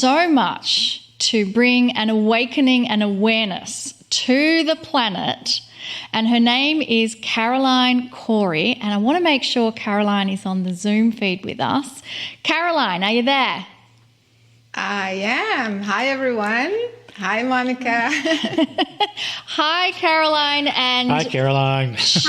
so much to bring an awakening and awareness to the planet. And her name is Caroline Corey. And I want to make sure Caroline is on the Zoom feed with us. Caroline, are you there? I am. Hi, everyone. Hi, Monica. Hi, Caroline. And hi, Caroline. She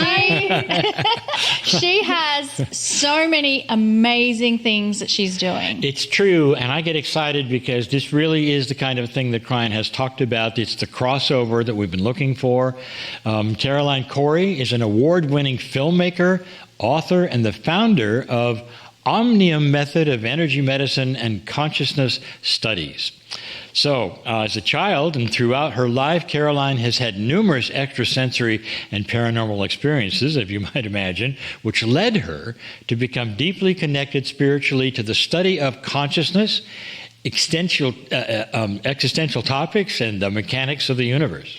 has so many amazing things that she's doing. It's true, and I get excited because this really is the kind of thing that Kryon has talked about. It's the crossover that we've been looking for. Caroline Corey is an award-winning filmmaker, author, and the founder of Omnium Method of Energy Medicine and Consciousness Studies. So, as a child and throughout her life, Caroline has had numerous extrasensory and paranormal experiences, if you might imagine, which led her to become deeply connected spiritually to the study of consciousness, existential topics, and the mechanics of the universe.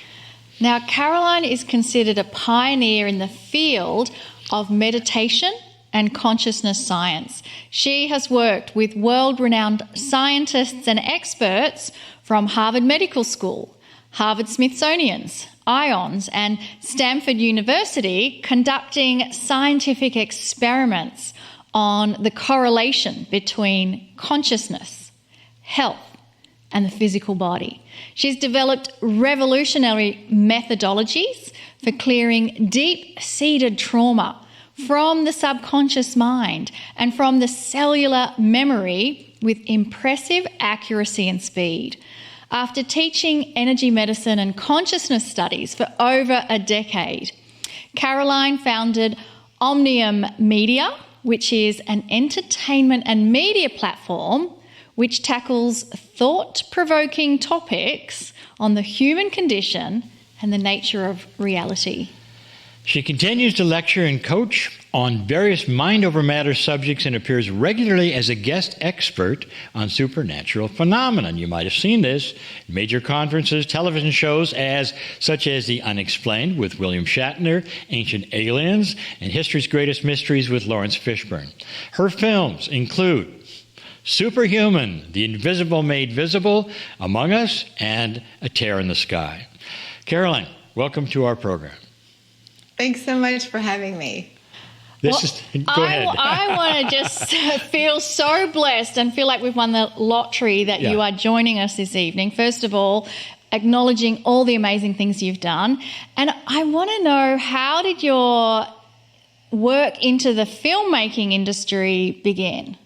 Now, Caroline is considered a pioneer in the field of meditation and consciousness science. She has worked with world-renowned scientists and experts from Harvard Medical School, Harvard Smithsonian's, IONS, and Stanford University, conducting scientific experiments on the correlation between consciousness, health, and the physical body. She's developed revolutionary methodologies for clearing deep-seated trauma from the subconscious mind and from the cellular memory with impressive accuracy and speed. After teaching energy medicine and consciousness studies for over a decade, Caroline founded Omnium Media, which is an entertainment and media platform which tackles thought-provoking topics on the human condition and the nature of reality. She continues to lecture and coach on various mind over matter subjects and appears regularly as a guest expert on supernatural phenomena. You might have seen this in major conferences, television shows such as The Unexplained with William Shatner, Ancient Aliens, and History's Greatest Mysteries with Lawrence Fishburne. Her films include Superhuman, The Invisible Made Visible, Among Us, and A Tear in the Sky. Caroline, welcome to our program. Thanks so much for having me. Go ahead. I want to just feel so blessed and feel like we've won the lottery that you are joining us this evening. First of all, acknowledging all the amazing things you've done. And I want to know, how did your work into the filmmaking industry begin?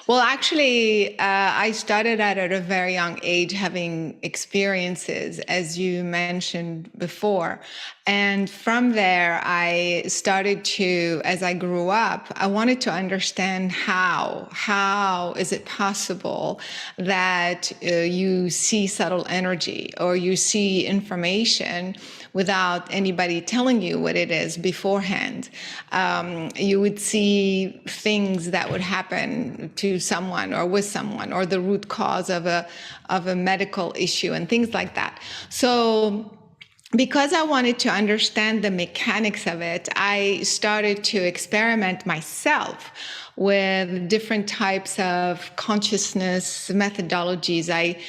Well, actually, I started out at a very young age having experiences, as you mentioned before. And from there, I started to, as I grew up, I wanted to understand how is it possible that you see subtle energy or you see information without anybody telling you what it is beforehand. You would see things that would happen to someone or with someone, or the root cause of a medical issue and things like that. So because I wanted to understand the mechanics of it, I started to experiment myself with different types of consciousness methodologies. I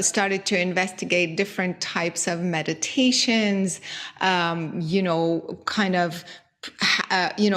started to investigate different types of meditations,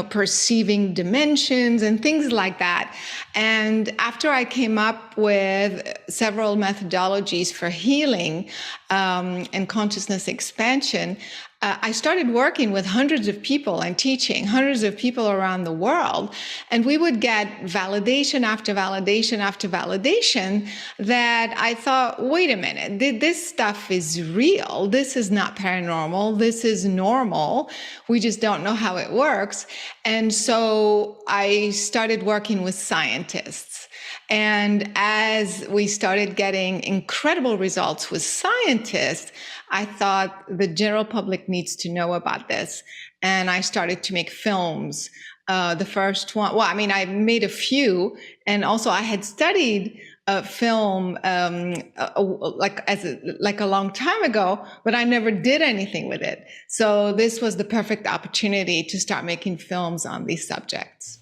perceiving dimensions and things like that. And after I came up with several methodologies for healing and consciousness expansion, I started working with hundreds of people and teaching hundreds of people around the world. And we would get validation after validation after validation that I thought, wait a minute, this stuff is real. This is not paranormal. This is normal. We just don't know how it works. And so I started working with scientists. And as we started getting incredible results with scientists, I thought the general public needs to know about this. And I started to make films. The first one, I made a few. And also I had studied film like a long time ago, but I never did anything with it. So this was the perfect opportunity to start making films on these subjects.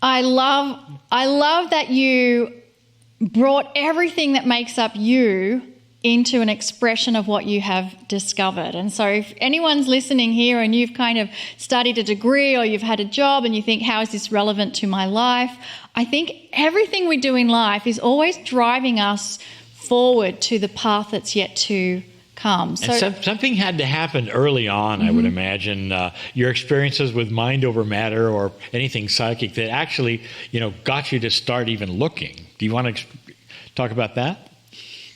I love that you brought everything that makes up you into an expression of what you have discovered. And so if anyone's listening here and you've kind of studied a degree or you've had a job and you think, how is this relevant to my life? I think everything we do in life is always driving us forward to the path that's yet to come. So something had to happen early on, I would imagine. Your experiences with mind over matter or anything psychic that actually, got you to start even looking. Do you want to talk about that?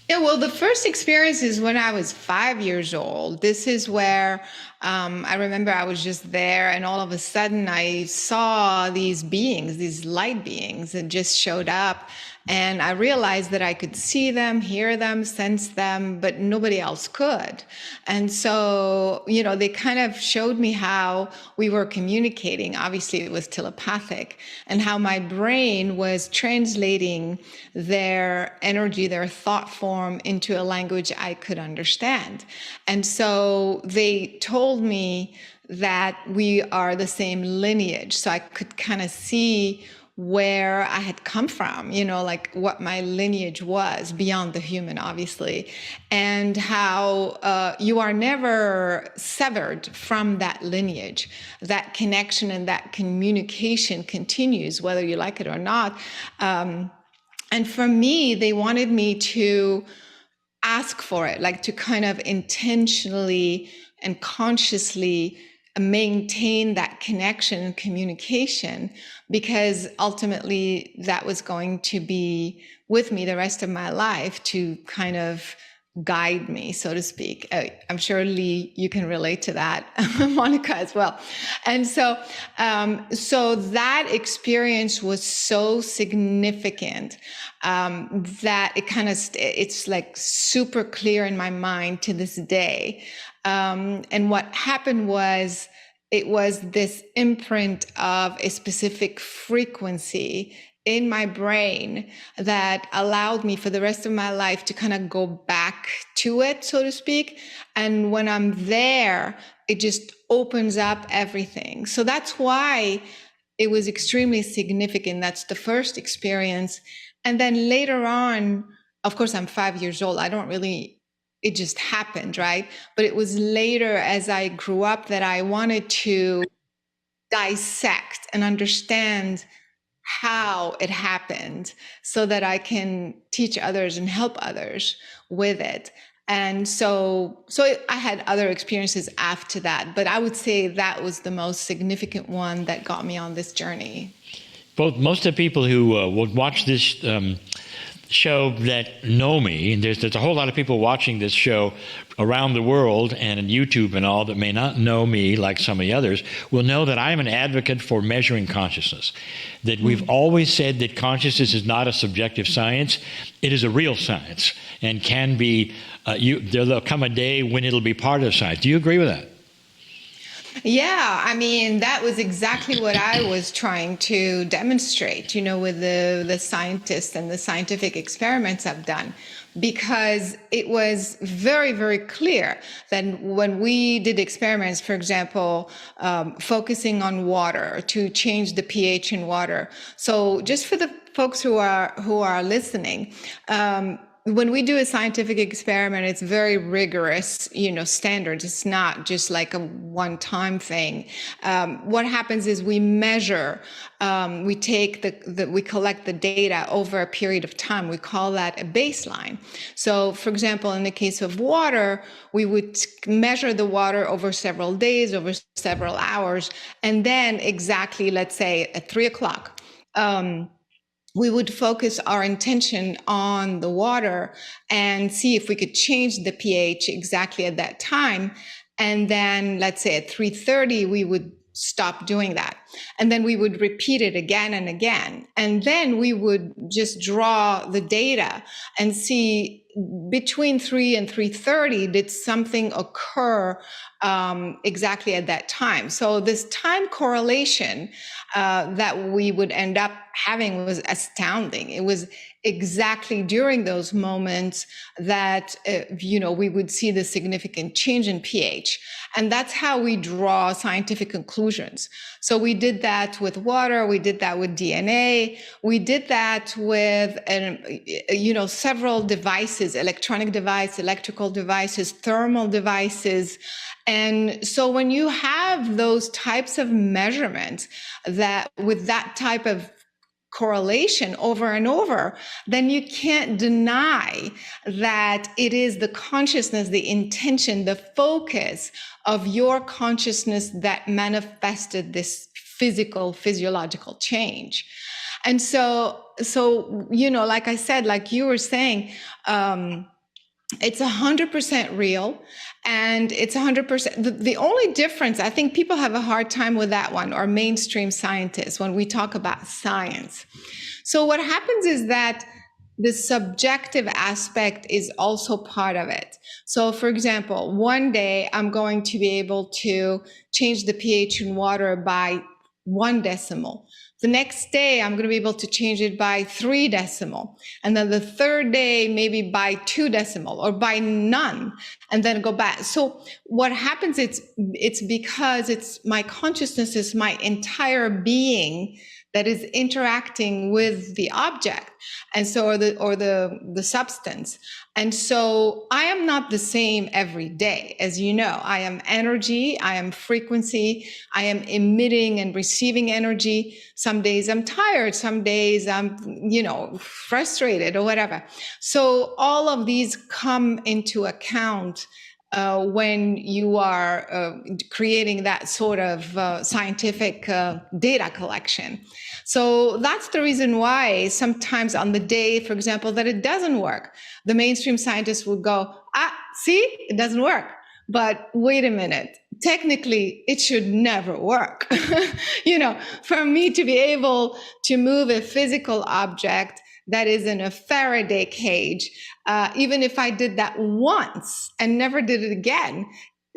Yeah, well, the first experience is when I was 5 years old. This is where I remember I was just there, and all of a sudden I saw these beings, these light beings that just showed up. And I realized that I could see them, hear them, sense them, but nobody else could. And so, they kind of showed me how we were communicating. Obviously, it was telepathic, and how my brain was translating their energy, their thought form into a language I could understand. And so they told me that we are the same lineage. So I could kind of see where I had come from, like what my lineage was beyond the human, obviously, and how you are never severed from that lineage. That connection and that communication continues, whether you like it or not. And for me, they wanted me to ask for it, like to kind of intentionally and consciously maintain that connection and communication, because ultimately that was going to be with me the rest of my life to kind of guide me, so to speak. I'm sure, Lee, you can relate to that, Monica as well. And so that experience was so significant that it's like super clear in my mind to this day. And what happened was, it was this imprint of a specific frequency in my brain that allowed me for the rest of my life to kind of go back to it, so to speak. And when I'm there, it just opens up everything. So that's why it was extremely significant. That's the first experience. And then later on, of course, I'm 5 years old. It just happened, right? But it was later, as I grew up, that I wanted to dissect and understand how it happened so that I can teach others and help others with it. And so I had other experiences after that, but I would say that was the most significant one that got me on this journey. Most of the people who will watch this show that know me, and there's a whole lot of people watching this show around the world and on YouTube and all that may not know me like some of the others, will know that I am an advocate for measuring consciousness. That we've always said that consciousness is not a subjective science, it is a real science, and can be, there'll come a day when it'll be part of science. Do you agree with that? Yeah, I mean, that was exactly what I was trying to demonstrate, with the scientists and the scientific experiments I've done, because it was very, very clear that when we did experiments, for example, focusing on water to change the pH in water. So just for the folks who are listening, when we do a scientific experiment, it's very rigorous, standards. It's not just like a one-time thing. What happens is we measure, we take we collect the data over a period of time. We call that a baseline. So, for example, in the case of water, we would measure the water over several days, over several hours, and then exactly, let's say at 3:00, we would focus our intention on the water and see if we could change the pH exactly at that time. And then let's say at 3:30, we would stop doing that. And then we would repeat it again and again. And then we would just draw the data and see between 3 and 3:30, did something occur exactly at that time. So this time correlation that we would end up having was astounding. It was exactly during those moments that, we would see the significant change in pH. And that's how we draw scientific conclusions. So we did that with water. We did that with DNA. We did that with, several devices, electronic devices, electrical devices, thermal devices. And so when you have those types of measurements that with that type of correlation over and over, then you can't deny that it is the consciousness, the intention, the focus of your consciousness that manifested this physiological change. And so, like I said, like you were saying, it's 100% real, and it's 100%. The only difference, I think people have a hard time with that one, or mainstream scientists, when we talk about science. So what happens is that the subjective aspect is also part of it. So for example, one day I'm going to be able to change the pH in water by 1 decimal. The next day, I'm going to be able to change it by 3 decimal. And then the third day, maybe by 2 decimal or by none, and then go back. So what happens, it's because it's my consciousness is my entire being that is interacting with the object, and so or the substance. And so I am not the same every day. As you know, I am energy, I am frequency, I am emitting and receiving energy. Some days I'm tired, some days I'm, frustrated or whatever. So all of these come into account when you are creating that sort of scientific data collection. So that's the reason why sometimes on the day, for example, that it doesn't work, the mainstream scientists will go, see, it doesn't work. But wait a minute, technically it should never work. For me to be able to move a physical object that is in a Faraday cage, even if I did that once and never did it again,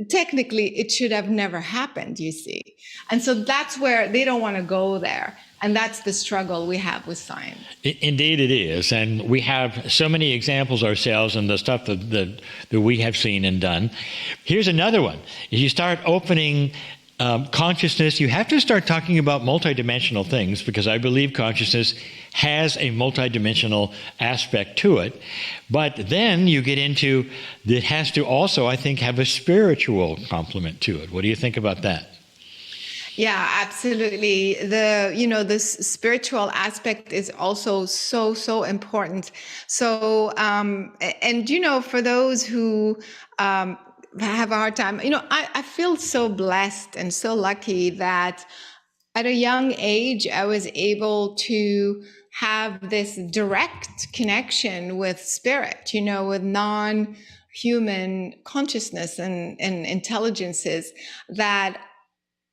technically it should have never happened, you see. And so that's where they don't want to go there. And that's the struggle we have with science. Indeed it is. And we have so many examples ourselves and the stuff that we have seen and done. Here's another one. If you start opening consciousness, you have to start talking about multidimensional things, because I believe consciousness has a multidimensional aspect to it. But then you get into, it has to also, I think, have a spiritual complement to it. What do you think about that? Yeah, absolutely. The spiritual aspect is also so important. So, for those who have a hard time, I feel so blessed and so lucky that at a young age, I was able to have this direct connection with spirit, with non-human consciousness and intelligences that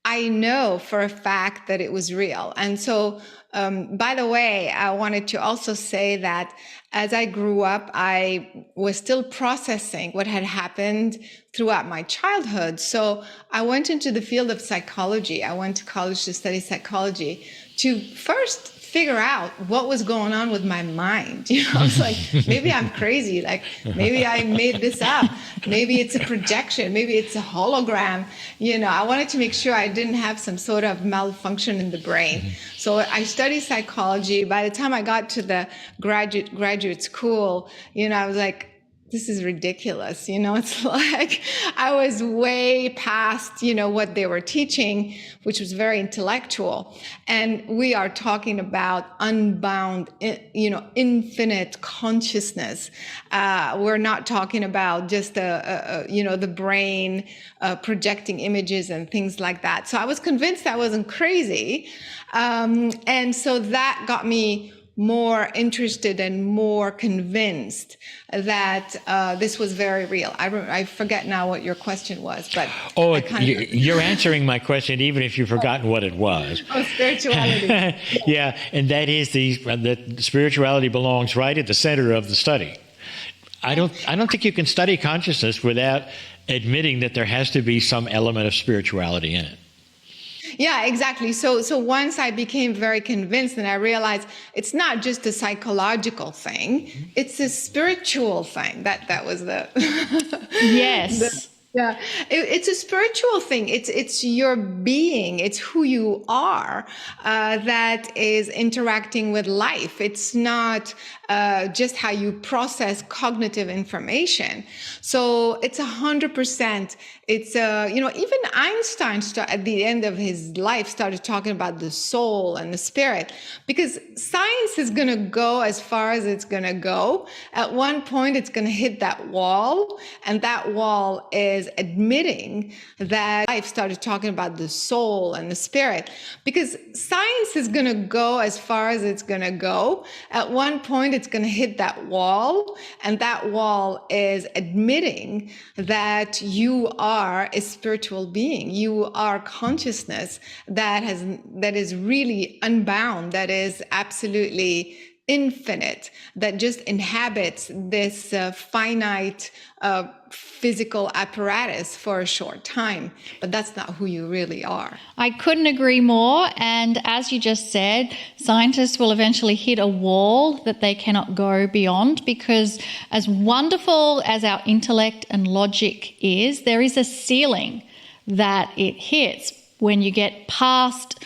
I know for a fact that it was real. And so, by the way, I wanted to also say that as I grew up, I was still processing what had happened throughout my childhood. So I went into the field of psychology. I went to college to study psychology to first figure out what was going on with my mind. I was like, maybe I'm crazy. Like, maybe I made this up. Maybe it's a projection. Maybe it's a hologram. I wanted to make sure I didn't have some sort of malfunction in the brain. So I studied psychology. By the time I got to the graduate school, I was like, this is ridiculous. It's like I was way past, what they were teaching, which was very intellectual. And we are talking about unbound, infinite consciousness. We're not talking about just, the brain projecting images and things like that. So I was convinced I wasn't crazy. And so that got me more interested and more convinced that this was very real. I forget now what your question was, but you're answering my question even if you've forgotten what it was. Spirituality. Yeah, and that is that spirituality belongs right at the center of the study. I don't think you can study consciousness without admitting that there has to be some element of spirituality in it. Yeah, exactly. So once I became very convinced and I realized it's not just a psychological thing, it's a spiritual thing. That was the yes. Yeah, it's a spiritual thing. It's your being. It's who you are that is interacting with life. It's not just how you process cognitive information. So it's 100%. It's even Einstein at the end of his life started talking about the soul and the spirit, because science is going to go as far as it's going to go. At one point, it's going to hit that wall, and that wall is admitting that life started talking about the soul and the spirit, because science is going to go as far as it's going to go. At one point, it's going to hit that wall, and that wall is admitting that you are a spiritual being. You are consciousness that is really unbound, that is absolutely infinite, that just inhabits this finite physical apparatus for a short time. But that's not who you really are. I couldn't agree more. And as you just said, scientists will eventually hit a wall that they cannot go beyond, because as wonderful as our intellect and logic is, there is a ceiling that it hits when you get past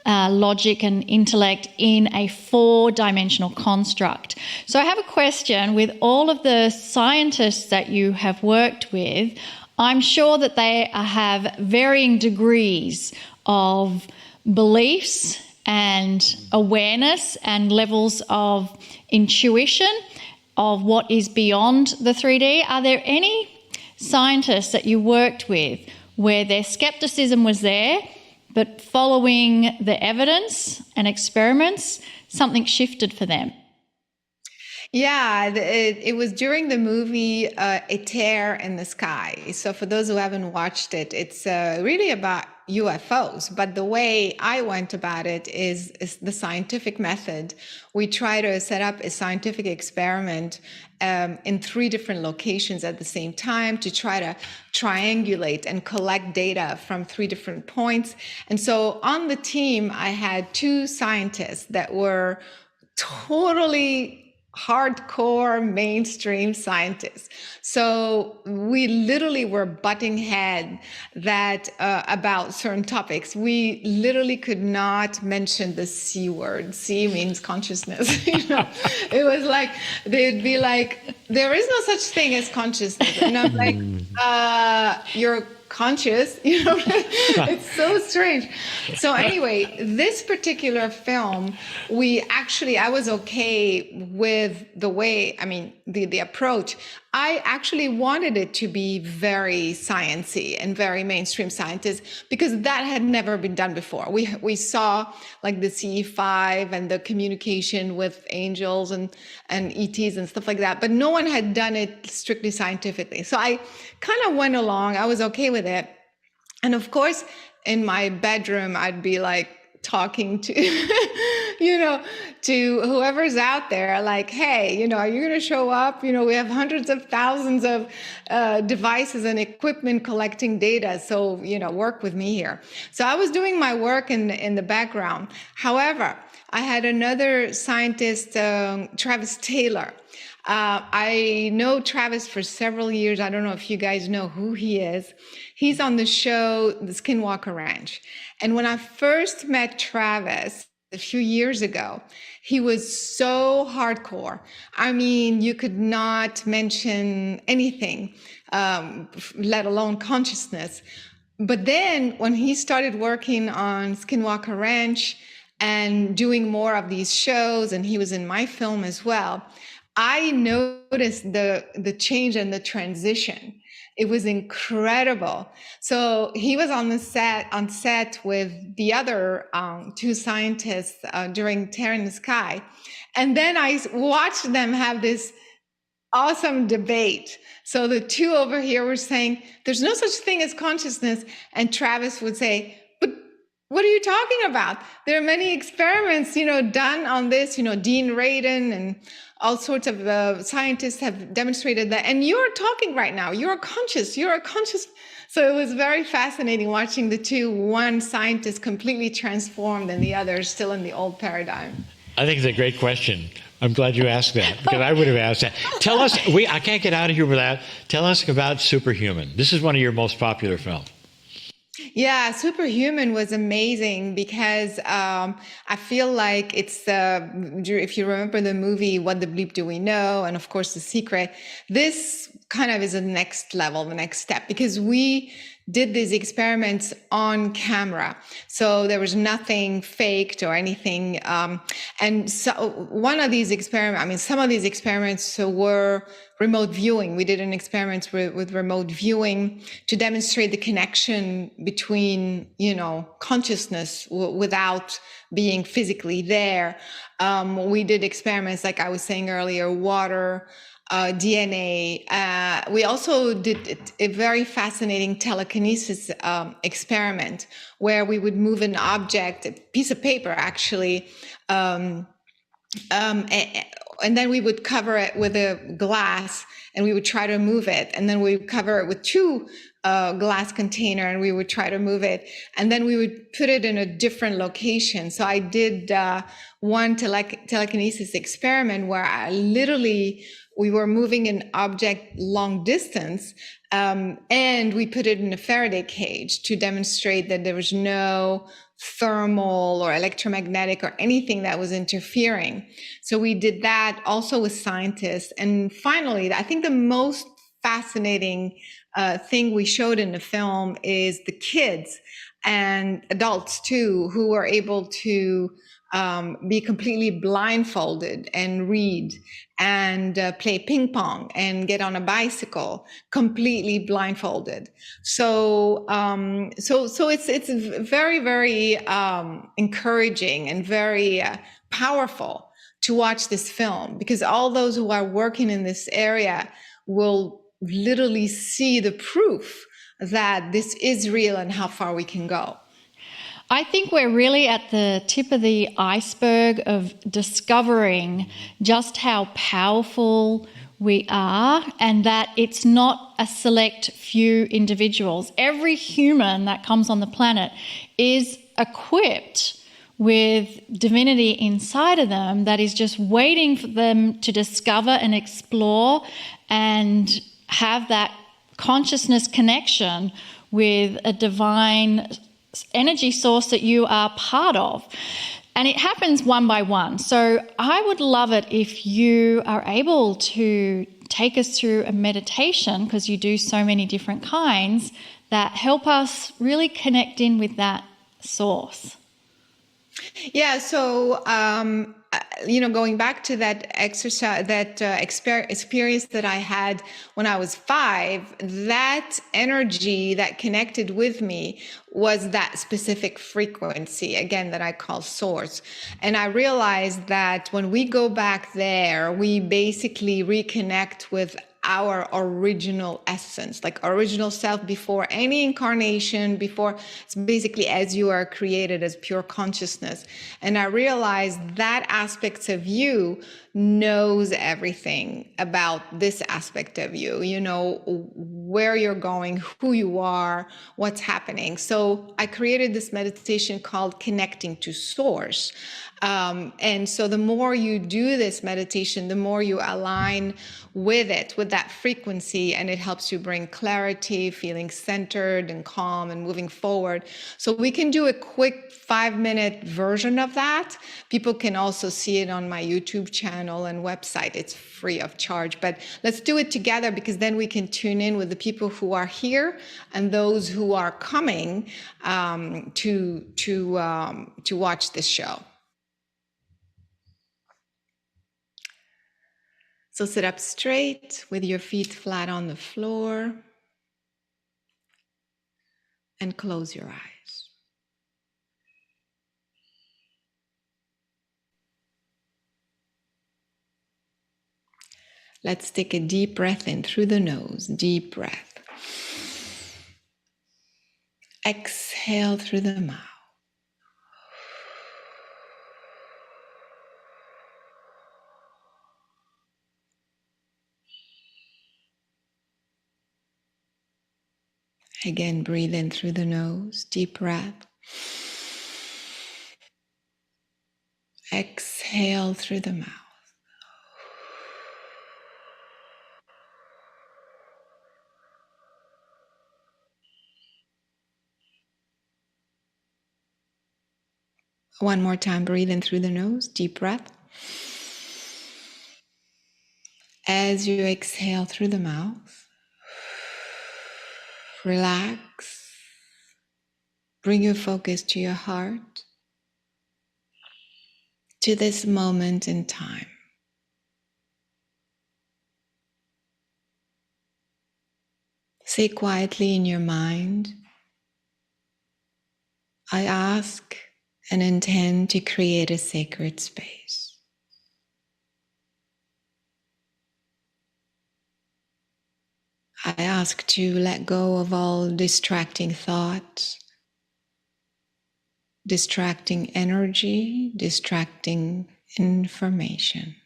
logic and intellect in a four-dimensional construct. So I have a question. With all of the scientists that you have worked with, I'm sure that they have varying degrees of beliefs and awareness and levels of intuition of what is beyond the 3D. Are there any scientists that you worked with where their skepticism was there, but following the evidence and experiments, something shifted for them? Yeah, it was during the movie A Tear in the Sky. So for those who haven't watched it, it's really about UFOs. But the way I went about it is the scientific method. We try to set up a scientific experiment in 3 different locations at the same time to try to triangulate and collect data from 3 different points. And so on the team, I had 2 scientists that were totally hardcore mainstream scientists. So we literally were butting head about certain topics. We literally could not mention the C word. C means consciousness. It was like, they'd be like, there is no such thing as consciousness. And I'm like, you're conscious, it's so strange. So anyway, this particular film, I was okay with the way, the approach. I actually wanted it to be very sciencey and very mainstream scientist, because that had never been done before. We saw like the CE5 and the communication with angels and ETs and stuff like that, but no one had done it strictly scientifically. So I kind of went along. I was okay with it. And of course, in my bedroom, I'd be like talking to, to whoever's out there, like, hey, are you going to show up? We have hundreds of thousands of devices and equipment collecting data. So, work with me here. So I was doing my work in the background. However, I had another scientist, Travis Taylor. I know Travis for several years. I don't know if you guys know who he is. He's on the show, the Skinwalker Ranch. And when I first met Travis a few years ago, he was so hardcore. You could not mention anything, let alone consciousness. But then when he started working on Skinwalker Ranch and doing more of these shows, and he was in my film as well, I noticed the change and the transition. It was incredible. So he was on set with the other 2 scientists during Tear in the Sky. And then I watched them have this awesome debate. So the 2 over here were saying, there's no such thing as consciousness. And Travis would say, but what are you talking about? There are many experiments, done on this, Dean Radin and all sorts of scientists have demonstrated that. And you're talking right now. You're conscious. So it was very fascinating watching the 2, one scientist completely transformed and the other still in the old paradigm. I think it's a great question. I'm glad you asked that, because I would have asked that. Tell us, I can't get out of here without, tell us about Superhuman. This is one of your most popular films. Yeah, Superhuman was amazing because I feel like it's if you remember the movie What the Bleep Do We Know, and of course The Secret, this kind of is the next level, the next step, because we did these experiments on camera. So there was nothing faked or anything. And so one of these experiments, I mean, some of these experiments were remote viewing. We did an experiment with remote viewing to demonstrate the connection between, consciousness without being physically there. We did experiments, like I was saying earlier, water, DNA. We also did a very fascinating telekinesis experiment where we would move an object, a piece of paper actually, and then we would cover it with a glass and we would try to move it. And then we would cover it with two glass container and we would try to move it. And then we would put it in a different location. So I did one telekinesis experiment where we were moving an object long distance, and we put it in a Faraday cage to demonstrate that there was no thermal or electromagnetic or anything that was interfering. So we did that also with scientists. And finally, I think the most fascinating thing we showed in the film is the kids and adults too, who were able to be completely blindfolded and read and play ping pong and get on a bicycle completely blindfolded. So it's very, very encouraging and very powerful to watch this film, because all those who are working in this area will literally see the proof that this is real and how far we can go. I think we're really at the tip of the iceberg of discovering just how powerful we are, and that it's not a select few individuals. Every human that comes on the planet is equipped with divinity inside of them that is just waiting for them to discover and explore and have that consciousness connection with a divine energy source that you are part of. And it happens one by one. So I would love it if you are able to take us through a meditation, because you do so many different kinds that help us really connect in with that source. Yeah, so going back to that exercise, that experience that I had when I was 5, that energy that connected with me was that specific frequency, again, that I call source. And I realized that when we go back there, we basically reconnect with our original essence, like original self before any incarnation, before it's basically as you are created as pure consciousness. And I realized that aspect of you knows everything about this aspect of you, where you're going, who you are, what's happening. So I created this meditation called Connecting to Source. And so the more you do this meditation, the more you align with it, with that frequency, and it helps you bring clarity, feeling centered and calm and moving forward. So we can do a quick 5-minute version of that. People can also see it on my YouTube channel and website. It's free of charge, but let's do it together, because then we can tune in with the people who are here and those who are coming to watch this show. So sit up straight with your feet flat on the floor and close your eyes. Let's take a deep breath in through the nose, deep breath. Exhale through the mouth. Again, breathe in through the nose, deep breath. Exhale through the mouth. One more time, breathe in through the nose, deep breath. As you exhale through the mouth, relax. Bring your focus to your heart, to this moment in time. Say quietly in your mind, I ask and intend to create a sacred space. I ask to let go of all distracting thoughts, distracting energy, distracting information.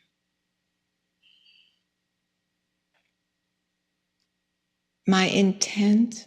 My intent